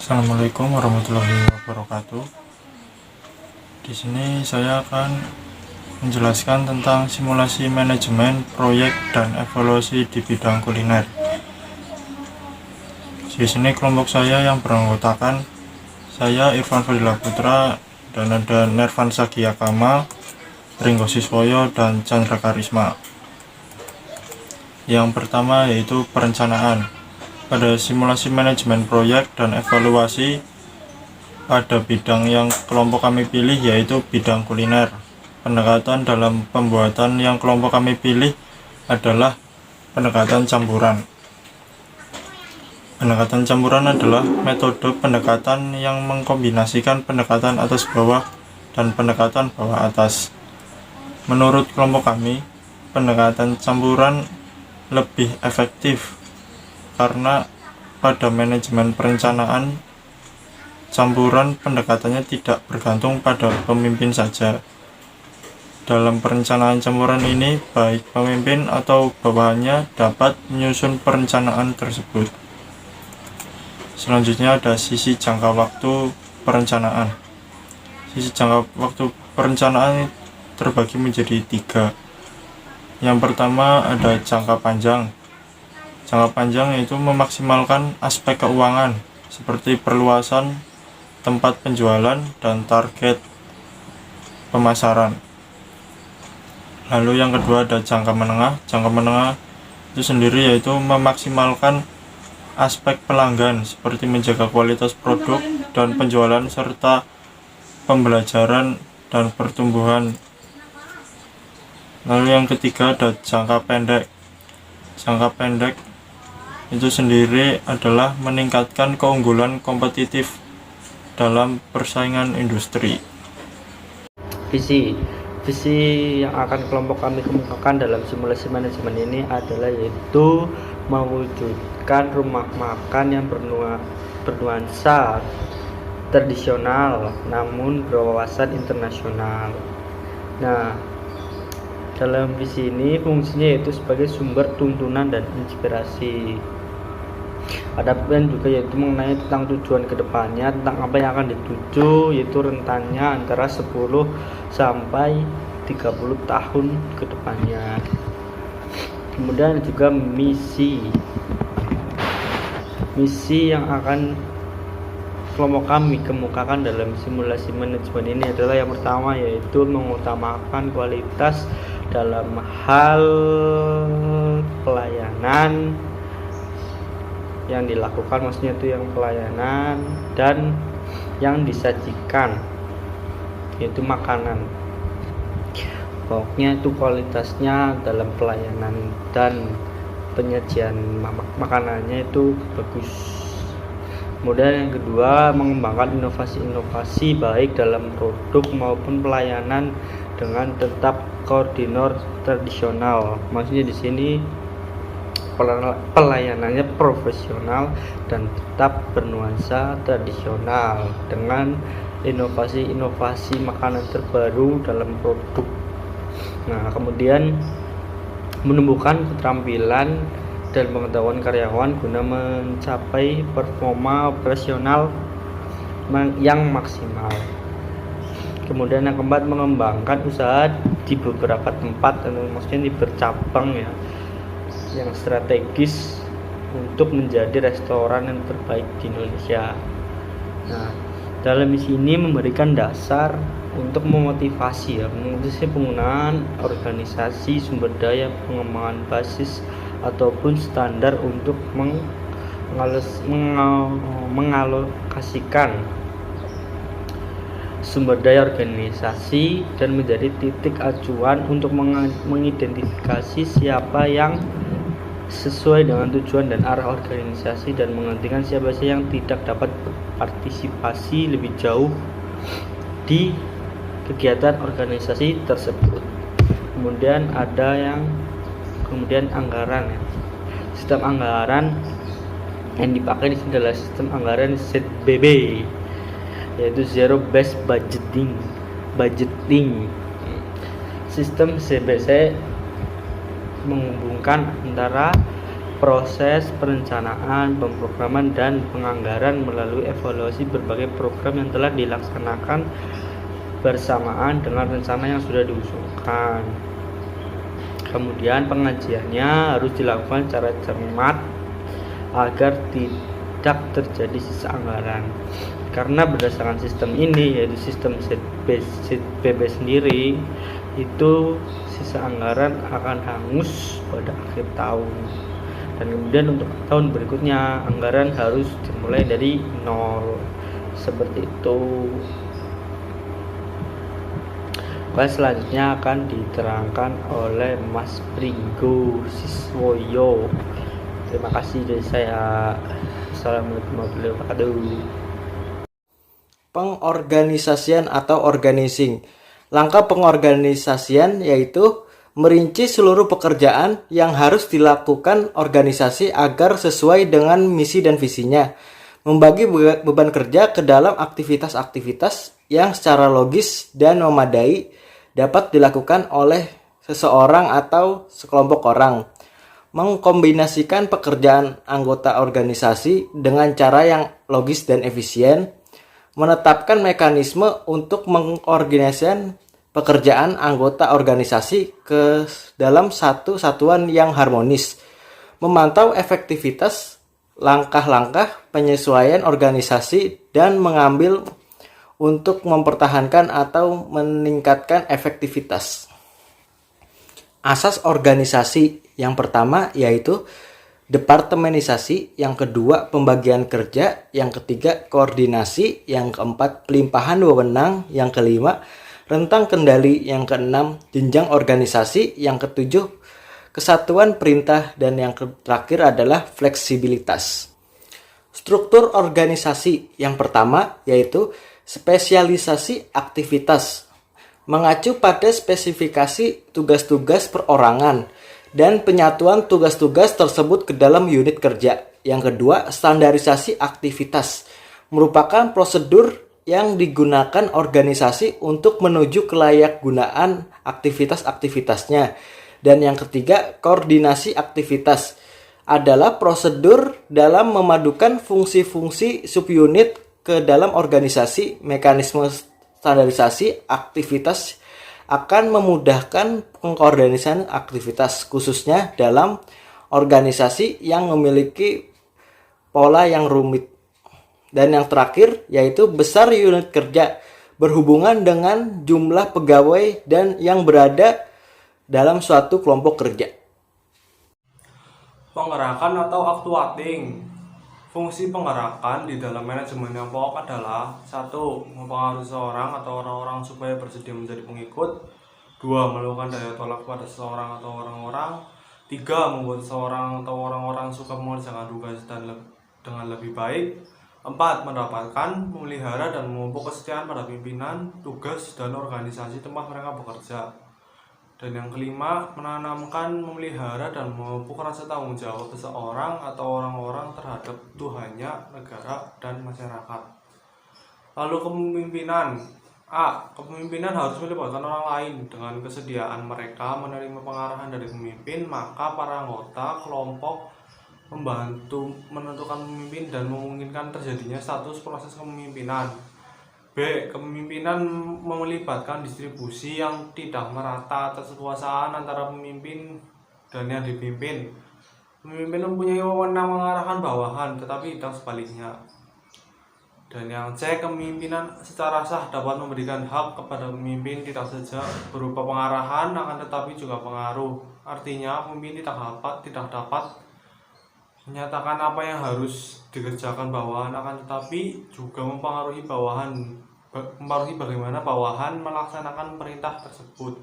Assalamualaikum warahmatullahi wabarakatuh. Di sini saya akan menjelaskan tentang simulasi manajemen proyek dan evaluasi di bidang kuliner. Di sini kelompok saya yang beranggotakan saya Irfan Fadila Putra dan ada Nervan Sagiyakama, Ringgo Siswoyo dan Chandra Karisma. Yang pertama yaitu perencanaan. Pada simulasi manajemen proyek dan evaluasi pada bidang yang kelompok kami pilih yaitu bidang kuliner. Pendekatan dalam pembuatan yang kelompok kami pilih adalah pendekatan campuran. Pendekatan campuran adalah metode pendekatan yang mengkombinasikan pendekatan atas bawah dan pendekatan bawah atas. Menurut kelompok kami, pendekatan campuran lebih efektif karena pada manajemen perencanaan campuran pendekatannya tidak bergantung pada pemimpin saja. Dalam perencanaan campuran ini, baik pemimpin atau bawahannya dapat menyusun perencanaan tersebut. Selanjutnya ada sisi jangka waktu perencanaan. Sisi jangka waktu perencanaan terbagi menjadi 3. Yang pertama ada jangka panjang. Jangka panjang yaitu memaksimalkan aspek keuangan seperti perluasan tempat penjualan dan target pemasaran. Lalu yang kedua ada jangka menengah. Jangka menengah itu sendiri yaitu memaksimalkan aspek pelanggan seperti menjaga kualitas produk dan penjualan serta pembelajaran dan pertumbuhan. Lalu yang ketiga ada jangka pendek. Jangka pendek itu sendiri adalah meningkatkan keunggulan kompetitif dalam persaingan industri. Visi yang akan kelompok kami kemukakan dalam simulasi manajemen ini adalah yaitu mewujudkan rumah makan yang bernuansa tradisional namun berwawasan internasional. Nah, dalam visi ini fungsinya yaitu sebagai sumber tuntunan dan inspirasi. Ada plan juga yaitu mengenai tentang tujuan kedepannya, tentang apa yang akan dituju, yaitu rentannya antara 10 sampai 30 tahun ke depannya. Kemudian juga misi yang akan kelompok kami kemukakan dalam simulasi manajemen ini adalah yang pertama yaitu mengutamakan kualitas dalam hal pelayanan yang dilakukan, maksudnya itu yang pelayanan dan yang disajikan yaitu makanan. Pokoknya itu kualitasnya dalam pelayanan dan penyajian makanannya itu bagus. Kemudian yang kedua, mengembangkan inovasi-inovasi baik dalam produk maupun pelayanan dengan tetap koordinir tradisional. Maksudnya di sini pelayanannya profesional dan tetap bernuansa tradisional dengan inovasi-inovasi makanan terbaru dalam produk. Nah, kemudian menumbuhkan keterampilan dan pengetahuan karyawan guna mencapai performa operasional yang maksimal. Kemudian yang keempat, mengembangkan usaha di beberapa tempat, maksudnya di bercabang ya, yang strategis untuk menjadi restoran yang terbaik di Indonesia. Nah, dalam misi ini memberikan dasar untuk memotivasi penggunaan organisasi, sumber daya, pengembangan basis ataupun standar untuk mengalokasikan sumber daya organisasi dan menjadi titik acuan untuk mengidentifikasi siapa yang sesuai dengan tujuan dan arah organisasi dan menghentikan siapa saja yang tidak dapat berpartisipasi lebih jauh di kegiatan organisasi tersebut. Kemudian anggaran ya. Sistem anggaran yang dipakai di sini adalah sistem anggaran ZBB, yaitu Zero Based Budgeting. Sistem ZBC menghubungkan antara proses perencanaan, pemrograman, dan penganggaran melalui evaluasi berbagai program yang telah dilaksanakan bersamaan dengan rencana yang sudah diusulkan. Kemudian pengajiannya harus dilakukan secara cermat agar tidak terjadi sisa anggaran. Karena berdasarkan sistem ini, yaitu sistem ZBB sendiri, itu sisa anggaran akan hangus pada akhir tahun. Dan kemudian untuk tahun berikutnya anggaran harus dimulai dari nol, seperti itu. Selanjutnya akan diterangkan oleh Mas Pringgo Siswoyo. Terima kasih dari saya. Assalamualaikum warahmatullahi wabarakatuh. Pengorganisasian atau organizing. Langkah pengorganisasian yaitu merinci seluruh pekerjaan yang harus dilakukan organisasi agar sesuai dengan misi dan visinya. Membagi beban kerja ke dalam aktivitas-aktivitas yang secara logis dan memadai dapat dilakukan oleh seseorang atau sekelompok orang. Mengkombinasikan pekerjaan anggota organisasi dengan cara yang logis dan efisien. Menetapkan mekanisme untuk mengkoordinasikan pekerjaan anggota organisasi ke dalam satu satuan yang harmonis. Memantau efektivitas langkah-langkah penyesuaian organisasi dan mengambil untuk mempertahankan atau meningkatkan efektivitas. Asas organisasi yang pertama yaitu departemenisasi, yang kedua pembagian kerja, yang ketiga koordinasi, yang keempat pelimpahan wewenang, yang kelima rentang kendali, yang keenam jenjang organisasi, yang ketujuh kesatuan perintah, dan yang terakhir adalah fleksibilitas. Struktur organisasi yang pertama yaitu spesialisasi aktivitas, mengacu pada spesifikasi tugas-tugas perorangan dan penyatuan tugas-tugas tersebut ke dalam unit kerja. Yang kedua, standarisasi aktivitas, merupakan prosedur yang digunakan organisasi untuk menuju kelayakgunaan aktivitas-aktivitasnya. Dan yang ketiga, koordinasi aktivitas, adalah prosedur dalam memadukan fungsi-fungsi subunit ke dalam organisasi. Mekanisme standarisasi aktivitas akan memudahkan pengkoordinasian aktivitas, khususnya dalam organisasi yang memiliki pola yang rumit. Dan yang terakhir yaitu besar unit kerja, berhubungan dengan jumlah pegawai dan yang berada dalam suatu kelompok kerja. Penggerakan atau actuating. Fungsi penggerakan di dalam manajemen yang pokok adalah 1. Mempengaruhi seseorang atau orang-orang supaya bersedia menjadi pengikut. 2. Melakukan daya tolak pada seseorang atau orang-orang. 3. Membuat seseorang atau orang-orang suka mengerjakan tugas dengan lebih baik. 4. Mendapatkan, memelihara, dan memupuk kesetiaan pada pimpinan, tugas, dan organisasi tempat mereka bekerja. Dan yang kelima, menanamkan, memelihara, dan memupuk rasa tanggung jawab seseorang atau orang-orang terhadap Tuhannya, negara, dan masyarakat. Lalu kepemimpinan. A. Kepemimpinan harus melibatkan orang lain. Dengan kesediaan mereka menerima pengarahan dari pemimpin, maka para anggota kelompok membantu menentukan pemimpin dan memungkinkan terjadinya status proses kepemimpinan. B. Kepemimpinan melibatkan distribusi yang tidak merata atas kekuasaan antara pemimpin dan yang dipimpin. Pemimpin mempunyai wewenang mengarahkan bawahan, tetapi tidak sebaliknya. Dan yang C. Kepemimpinan secara sah dapat memberikan hak kepada pemimpin tidak saja berupa pengarahan, akan tetapi juga pengaruh. Artinya, pemimpin tidak dapat menyatakan apa yang harus dikerjakan bawahan, akan tetapi juga mempengaruhi bagaimana bawahan melaksanakan perintah tersebut.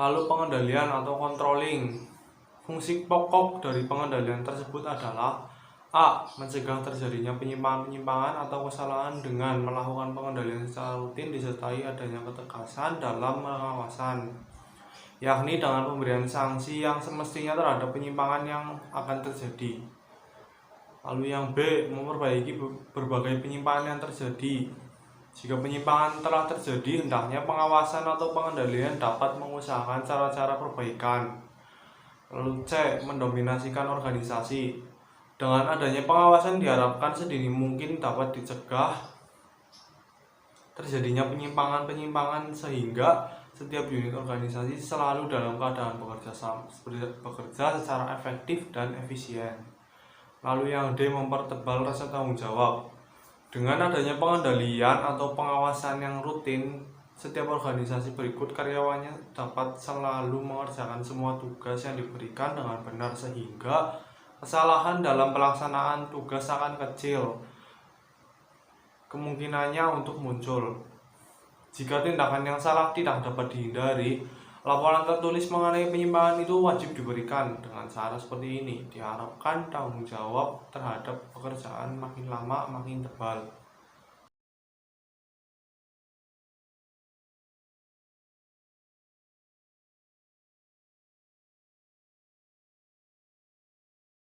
Lalu pengendalian atau controlling. Fungsi pokok dari pengendalian tersebut adalah A. Mencegah terjadinya penyimpangan-penyimpangan atau kesalahan dengan melakukan pengendalian secara rutin disertai adanya ketegasan dalam pengawasan, yakni dengan pemberian sanksi yang semestinya terhadap penyimpangan yang akan terjadi. Lalu yang B. Memperbaiki berbagai penyimpangan yang terjadi. Jika penyimpangan telah terjadi, hendaknya pengawasan atau pengendalian dapat mengusahakan cara-cara perbaikan. Lalu C. Mendominasikan organisasi. Dengan adanya pengawasan diharapkan sedini mungkin dapat dicegah terjadinya penyimpangan-penyimpangan sehingga setiap unit organisasi selalu dalam keadaan bekerja secara efektif dan efisien. Lalu yang D. Mempertebal rasa tanggung jawab. Dengan adanya pengendalian atau pengawasan yang rutin, setiap organisasi berikut karyawannya dapat selalu mengerjakan semua tugas yang diberikan dengan benar sehingga kesalahan dalam pelaksanaan tugas akan kecil kemungkinannya untuk muncul. Jika tindakan yang salah tidak dapat dihindari, laporan tertulis mengenai penyimpangan itu wajib diberikan. Dengan cara seperti ini, diharapkan tanggung jawab terhadap pekerjaan makin lama makin tebal.